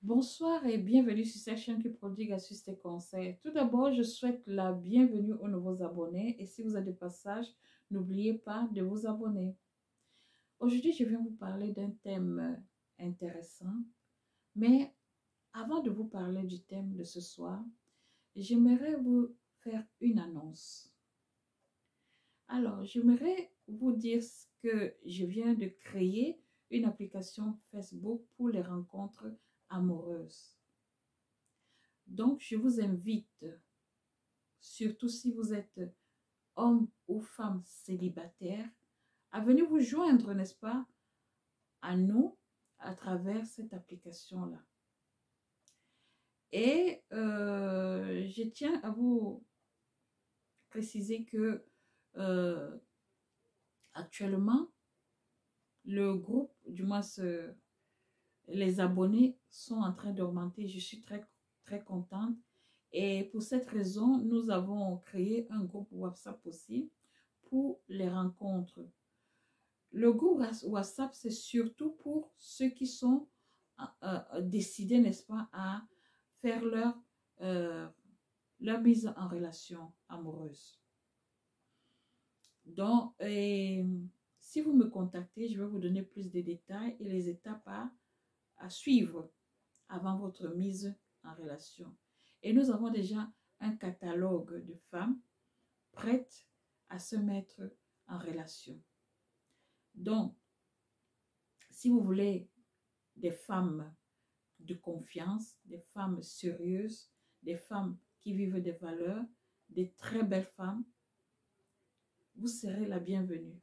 Bonsoir et bienvenue sur cette chaîne qui prodigue astuces et conseils. Tout d'abord, je souhaite la bienvenue aux nouveaux abonnés et si vous êtes de passage, n'oubliez pas de vous abonner. Aujourd'hui, je viens vous parler d'un thème intéressant, mais avant de vous parler du thème de ce soir, j'aimerais vous faire une annonce. Alors, j'aimerais vous dire que je viens de créer une application Facebook pour les rencontres amoureuses. Donc, je vous invite, surtout si vous êtes homme ou femme célibataire, à venir vous joindre, n'est-ce pas, à nous à travers cette application-là. Et je tiens à vous préciser que actuellement, le groupe, du moins les abonnés sont en train d'augmenter. Je suis très contente. Et pour cette raison, nous avons créé un groupe WhatsApp aussi pour les rencontres. Le groupe WhatsApp, c'est surtout pour ceux qui sont décidés, n'est-ce pas, à faire leur mise en relation amoureuse. Donc, si vous me contactez, je vais vous donner plus de détails et les étapes à suivre avant votre mise en relation. Et nous avons déjà un catalogue de femmes prêtes à se mettre en relation. Donc, si vous voulez des femmes de confiance, des femmes sérieuses, des femmes qui vivent des valeurs, des très belles femmes, vous serez la bienvenue.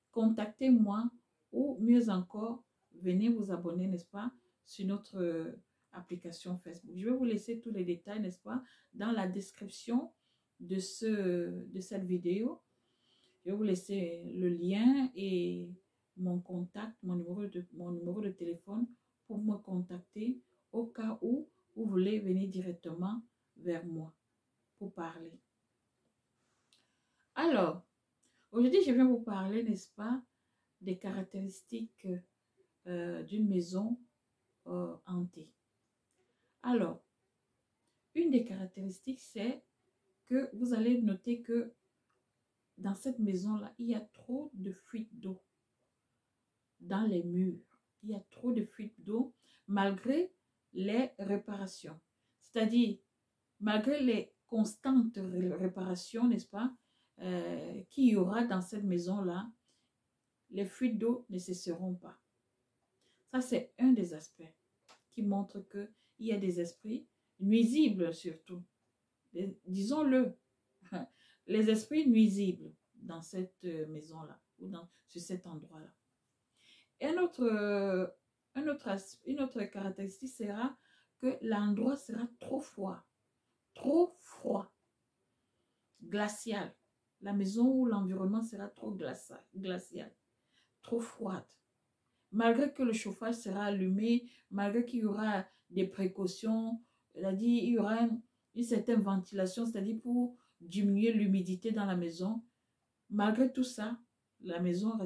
Contactez-moi ou mieux encore, venez vous abonner, n'est-ce pas, sur notre application Facebook. Je vais vous laisser tous les détails, n'est-ce pas, dans la description de cette vidéo. Je vais vous laisser le lien et mon contact, mon numéro de téléphone pour me contacter au cas où vous voulez venir directement vers moi pour parler. Alors, aujourd'hui, je viens vous parler, n'est-ce pas, des caractéristiques d'une maison hantée. Alors, une des caractéristiques, c'est que vous allez noter que dans cette maison-là, il y a trop de fuites d'eau dans les murs. Il y a trop de fuites d'eau malgré les réparations. C'est-à-dire, malgré les constantes réparations, n'est-ce pas, qu'il y aura dans cette maison-là, les fuites d'eau ne cesseront pas. Ça, c'est un des aspects qui montre qu'il y a des esprits nuisibles surtout. Disons-le, les esprits nuisibles dans cette maison-là ou sur cet endroit-là. Et une autre caractéristique sera que l'endroit sera trop froid, glacial. La maison ou l'environnement sera trop glacial, trop froide. Malgré que le chauffage sera allumé, malgré qu'il y aura des précautions, c'est-à-dire il y aura une certaine ventilation, c'est-à-dire pour diminuer l'humidité dans la maison, malgré tout ça, la maison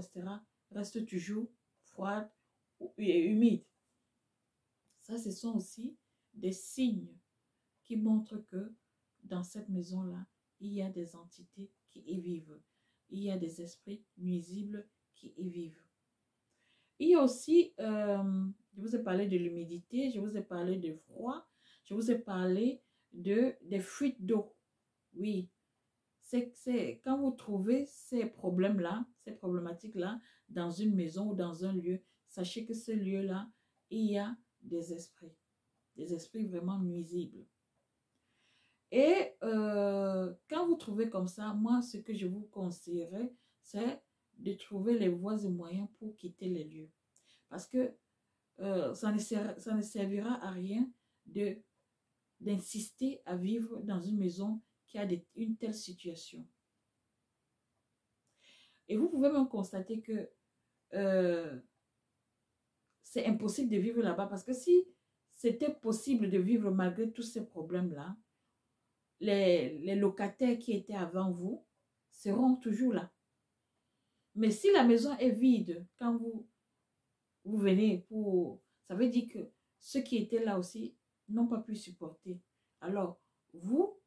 reste toujours froide et humide. Ça, ce sont aussi des signes qui montrent que dans cette maison-là, il y a des entités qui y vivent. Il y a des esprits nuisibles qui y vivent. Il y a aussi, je vous ai parlé de l'humidité, je vous ai parlé de froid, je vous ai parlé des fuites d'eau. Oui, c'est quand vous trouvez ces problèmes-là, ces problématiques-là, dans une maison ou dans un lieu, sachez que ce lieu-là, il y a des esprits vraiment nuisibles. Et quand vous trouvez comme ça, moi, ce que je vous conseillerais, c'est de trouver les voies et moyens pour quitter les lieux. Parce que ça ne servira à rien d'insister à vivre dans une maison qui a une telle situation. Et vous pouvez même constater que c'est impossible de vivre là-bas parce que si c'était possible de vivre malgré tous ces problèmes-là, les locataires qui étaient avant vous seront toujours là. Mais si la maison est vide quand vous venez ça veut dire que ceux qui étaient là aussi n'ont pas pu supporter. Alors, vous,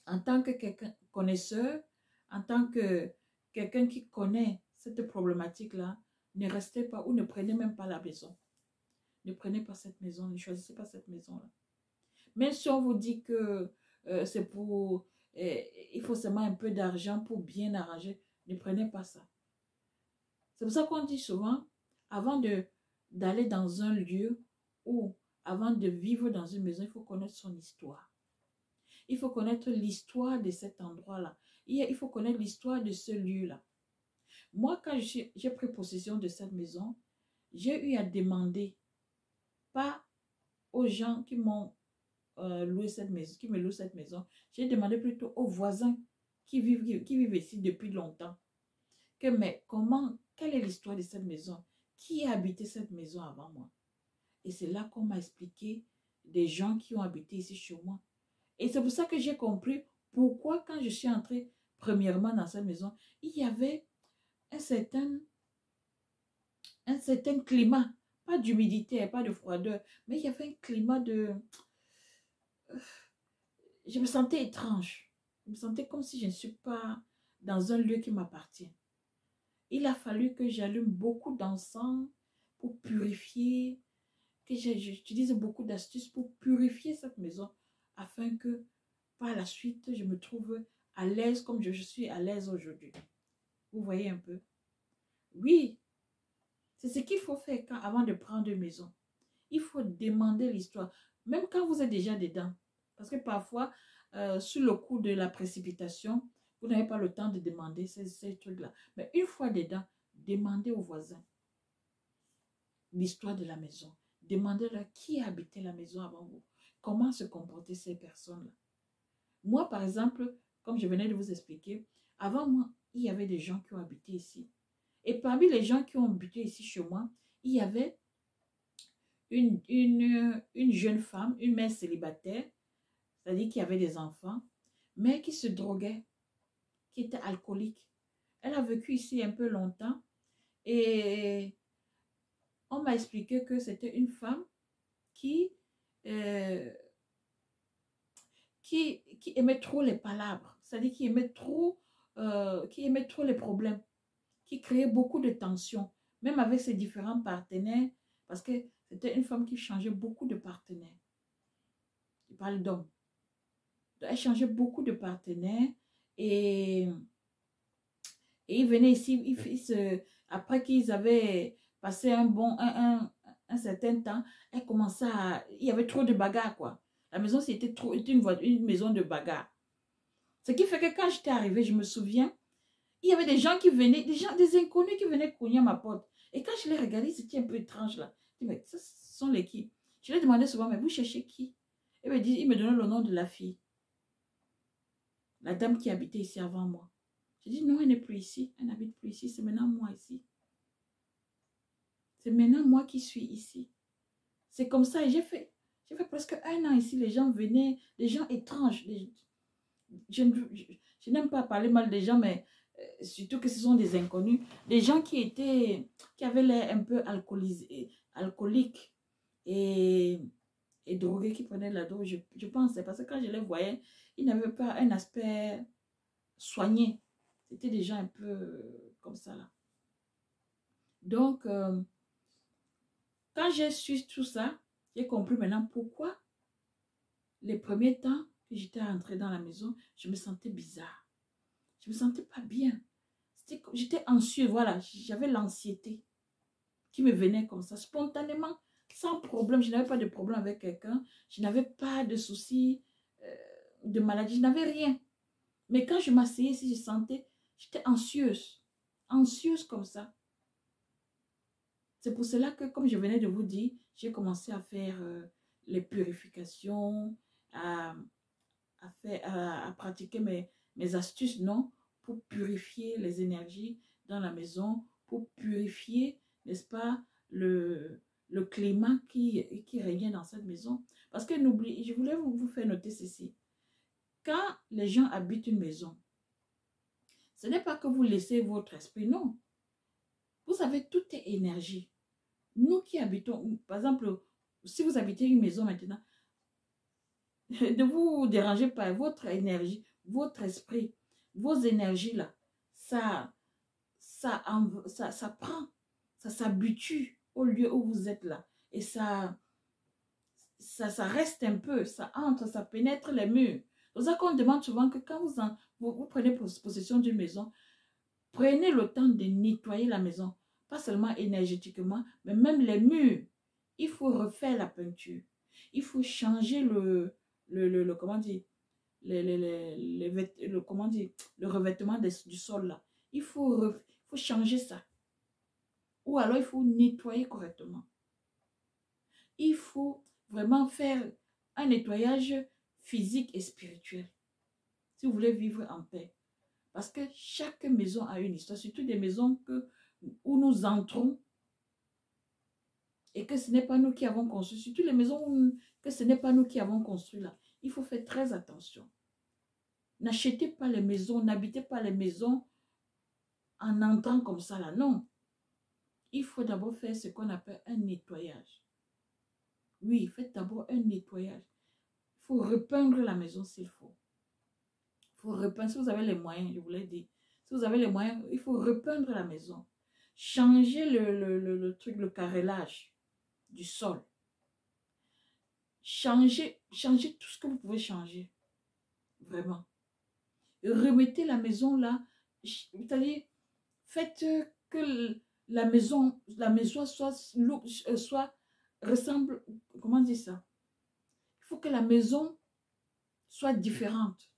en tant que quelqu'un connaisseur, en tant que quelqu'un qui connaît cette problématique-là, ne restez pas ou ne prenez même pas la maison. Ne prenez pas cette maison, ne choisissez pas cette maison-là. Même si on vous dit que c'est pour... il faut seulement un peu d'argent pour bien arranger, ne prenez pas ça. C'est pour ça qu'on dit souvent, avant d'aller dans un lieu ou avant de vivre dans une maison, il faut connaître son histoire. Il faut connaître l'histoire de cet endroit-là. Il faut connaître l'histoire de ce lieu-là. Moi, quand j'ai pris possession de cette maison, j'ai eu à demander, pas aux gens qui m'ont loué cette maison, qui me louent cette maison, j'ai demandé plutôt aux voisins qui vivent ici depuis longtemps. Mais comment, quelle est l'histoire de cette maison? Qui a habité cette maison avant moi? Et c'est là qu'on m'a expliqué des gens qui ont habité ici chez moi. Et c'est pour ça que j'ai compris pourquoi quand je suis entrée premièrement dans cette maison, il y avait un certain climat, pas d'humidité, pas de froideur, mais il y avait un climat de... Je me sentais étrange. Je me sentais comme si je ne suis pas dans un lieu qui m'appartient. Il a fallu que j'allume beaucoup d'encens pour purifier, que j'utilise beaucoup d'astuces pour purifier cette maison afin que par la suite, je me trouve à l'aise comme je suis à l'aise aujourd'hui. Vous voyez un peu? Oui, c'est ce qu'il faut faire avant de prendre une maison. Il faut demander l'histoire, même quand vous êtes déjà dedans. Parce que parfois, sous le coup de la précipitation, vous n'avez pas le temps de demander ces trucs-là. Mais une fois dedans, demandez aux voisins l'histoire de la maison. Demandez-leur qui habitait la maison avant vous. Comment se comportaient ces personnes-là. Moi, par exemple, comme je venais de vous expliquer, avant moi, il y avait des gens qui ont habité ici. Et parmi les gens qui ont habité ici chez moi, il y avait une jeune femme, une mère célibataire, c'est-à-dire qui avait des enfants, mais qui se droguait, qui était alcoolique. Elle a vécu ici un peu longtemps et on m'a expliqué que c'était une femme qui aimait trop les palabres, c'est-à-dire qui aimait trop les problèmes, qui créait beaucoup de tensions, même avec ses différents partenaires, parce que c'était une femme qui changeait beaucoup de partenaires. Je parle d'hommes. Elle changeait beaucoup de partenaires et ils venaient ici, après qu'ils avaient passé un certain temps, elle commençait il y avait trop de bagarres, quoi. La maison, c'était une maison de bagarre. Ce qui fait que quand j'étais arrivée, je me souviens, il y avait des gens qui venaient, des inconnus qui venaient cogner à ma porte. Et quand je les regardais, c'était un peu étrange là. Je dis, mais ce sont les qui? Je leur demandais souvent, mais vous cherchez qui? Et ils me donnaient le nom de la fille. La dame qui habitait ici avant moi. Je dis, non, elle n'est plus ici. Elle n'habite plus ici. C'est maintenant moi ici. C'est maintenant moi qui suis ici. C'est comme ça. Et j'ai fait presque 1 an ici. Les gens venaient, des gens étranges. Je n'aime pas parler mal des gens, mais surtout que ce sont des inconnus. Des gens qui avaient l'air un peu alcooliques et drogués, qui prenaient de la drogue. Je pensais, parce que quand je les voyais, ils n'avaient pas un aspect soigné. C'était des gens un peu comme ça là. Donc, quand j'ai su tout ça, j'ai compris maintenant pourquoi les premiers temps que j'étais entrée dans la maison, je me sentais bizarre. Je me sentais pas bien. J'étais anxieuse, voilà, j'avais l'anxiété qui me venait comme ça, spontanément, sans problème. Je n'avais pas de problème avec quelqu'un, je n'avais pas de soucis de maladie, je n'avais rien. Mais quand je m'asseyais ici, je sentais, j'étais anxieuse comme ça. C'est pour cela que, comme je venais de vous dire, j'ai commencé à faire les purifications, à pratiquer mes astuces, non, pour purifier les énergies dans la maison, pour purifier, n'est-ce pas, le climat qui régnait dans cette maison. Parce que n'oubliez, je voulais vous faire noter ceci. Quand les gens habitent une maison, ce n'est pas que vous laissez votre esprit, non. Vous savez, tout est énergie. Nous qui habitons, par exemple, Si vous habitez une maison maintenant, ne vous dérangez pas. Votre énergie, votre esprit, vos énergies là, ça prend, ça s'habitue au lieu où vous êtes là. Et ça reste un peu, ça entre, ça pénètre les murs. C'est pour ça qu'on demande souvent que quand vous prenez possession d'une maison, prenez le temps de nettoyer la maison. Pas seulement énergétiquement, mais même les murs. Il faut refaire la peinture. Il faut changer comment dire, comment dire, le revêtement du sol là. Il faut changer ça. Ou alors il faut nettoyer correctement. Il faut vraiment faire un nettoyage physique et spirituel. Si vous voulez vivre en paix. Parce que chaque maison a une histoire. Surtout des maisons où nous entrons et que ce n'est pas nous qui avons construit. Surtout les maisons que ce n'est pas nous qui avons construit là. Il faut faire très attention. N'achetez pas les maisons, n'habitez pas les maisons en entrant comme ça là. Non. Il faut d'abord faire ce qu'on appelle un nettoyage. Oui, faites d'abord un nettoyage. Il faut repeindre la maison s'il faut. Il faut repeindre. Si vous avez les moyens, je vous l'ai dit. Si vous avez les moyens, il faut repeindre la maison. Changer le carrelage du sol. Changer tout ce que vous pouvez changer. Vraiment. Et remettez la maison là. C'est-à-dire, faites que la maison ressemble, comment dire ça? Il faut que la maison soit différente.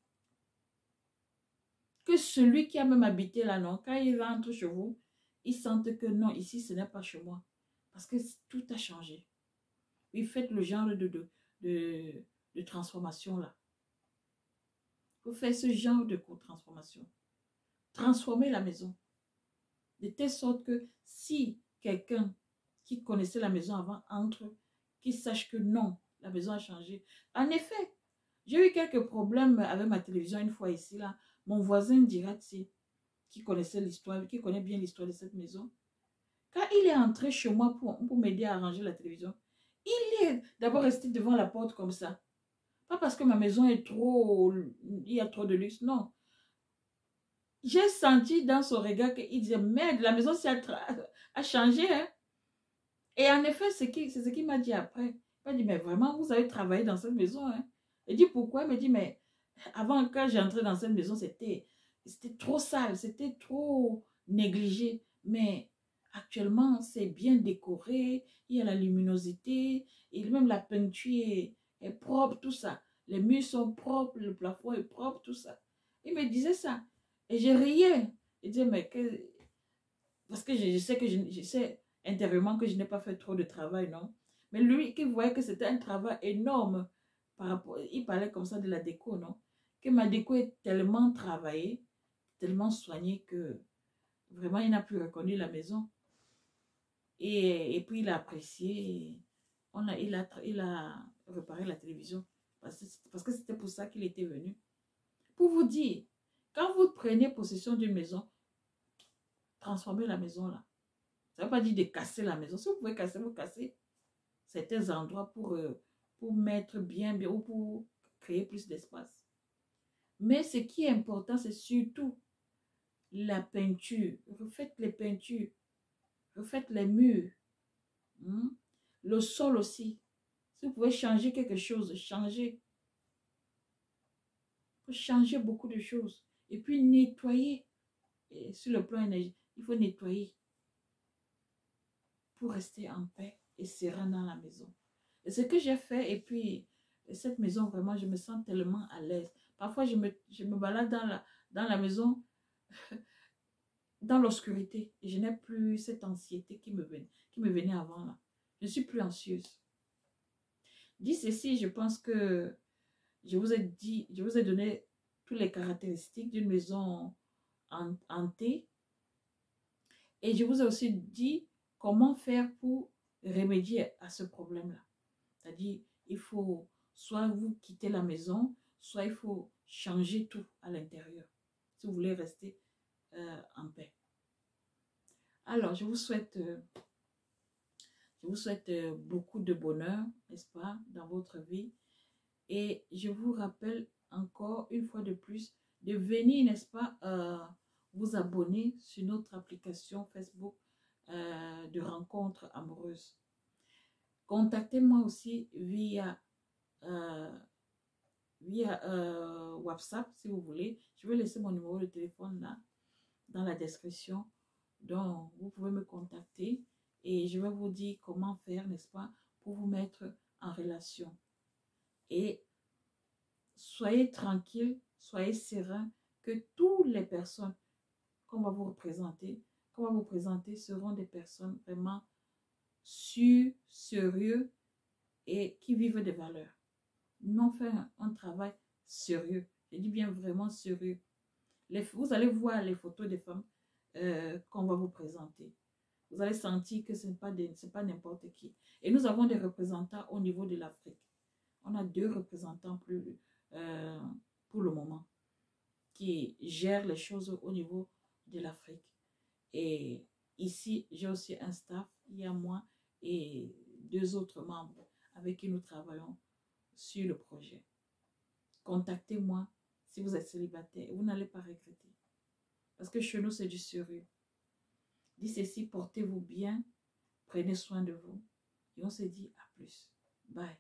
Que celui qui a même habité là, non, quand il rentre chez vous, il sente que non, ici ce n'est pas chez moi. Parce que tout a changé. Oui, faites le genre de transformation là. Il faut faire ce genre de transformation. Transformer la maison. De telle sorte que si quelqu'un qui connaissait la maison avant entre, qu'il sache que non, la maison a changé. En effet, j'ai eu quelques problèmes avec ma télévision une fois ici là. Mon voisin direct, qui connaissait l'histoire, qui connaît bien l'histoire de cette maison, quand il est entré chez moi pour m'aider à arranger la télévision, il est d'abord resté devant la porte comme ça. Pas parce que ma maison est il y a trop de luxe, non. J'ai senti dans son regard qu'il disait, merde, la maison a changé. Hein? Et en effet, c'est ce qu'il m'a dit après. Il m'a dit, mais vraiment, vous avez travaillé dans cette maison. Hein? Il dit, pourquoi? Il m'a dit, mais avant, quand j'entrais dans cette maison, c'était trop sale, c'était trop négligé. Mais actuellement, c'est bien décoré, il y a la luminosité, et même la peinture est propre, tout ça. Les murs sont propres, le plafond est propre, tout ça. Il me disait ça. Et je riais. Je disais, mais parce que je sais que je sais intérieurement que je n'ai pas fait trop de travail, non? Mais lui, qui voyait que c'était un travail énorme par rapport, il parlait comme ça de la déco, non? Que ma déco est tellement travaillée, tellement soignée que vraiment il n'a plus reconnu la maison. Et puis il a apprécié, il a réparé la télévision parce que c'était pour ça qu'il était venu. Pour vous dire, quand vous prenez possession d'une maison, transformez la maison là. Ça ne veut pas dire de casser la maison. Si vous pouvez casser, vous cassez certains endroits pour mettre bien ou pour créer plus d'espace. Mais ce qui est important, c'est surtout la peinture. Refaites les peintures. Refaites les murs. Le sol aussi. Si vous pouvez changer quelque chose, changez. Il faut changer beaucoup de choses. Et puis nettoyer. Et sur le plan énergétique, il faut nettoyer pour rester en paix et serein dans la maison. Et ce que j'ai fait, et puis cette maison, vraiment, je me sens tellement à l'aise. Parfois, je me balade dans la maison, dans l'obscurité, et je n'ai plus cette anxiété qui me venait avant là. Je ne suis plus anxieuse. Dit ceci, je pense que je vous ai donné toutes les caractéristiques d'une maison hantée. Et je vous ai aussi dit comment faire pour remédier à ce problème-là. C'est-à-dire, il faut soit vous quitter la maison, soit il faut changer tout à l'intérieur si vous voulez rester en paix. Alors, je vous souhaite vous souhaite beaucoup de bonheur, n'est-ce pas, dans votre vie. Et je vous rappelle encore une fois de plus de venir, n'est-ce pas, vous abonner sur notre application Facebook de rencontres amoureuses. Contactez-moi aussi via WhatsApp si vous voulez. Je vais laisser mon numéro de téléphone là dans la description. Donc, vous pouvez me contacter et je vais vous dire comment faire, n'est-ce pas, pour vous mettre en relation. Et soyez tranquille, soyez serein que toutes les personnes qu'on va vous présenter seront des personnes vraiment sûres, sérieuses et qui vivent des valeurs. Non, faire un travail sérieux. Je dis bien vraiment sérieux. Vous allez voir les photos des femmes qu'on va vous présenter. Vous allez sentir que ce n'est pas n'importe qui. Et nous avons des représentants au niveau de l'Afrique. On a 2 représentants pour le moment qui gèrent les choses au niveau de l'Afrique. Et ici, j'ai aussi un staff. Il y a moi et 2 autres membres avec qui nous travaillons sur le projet. Contactez-moi si vous êtes célibataire. Vous n'allez pas regretter. Parce que chez nous, c'est du sérieux. Dis ceci, portez-vous bien, prenez soin de vous. Et on se dit à plus. Bye.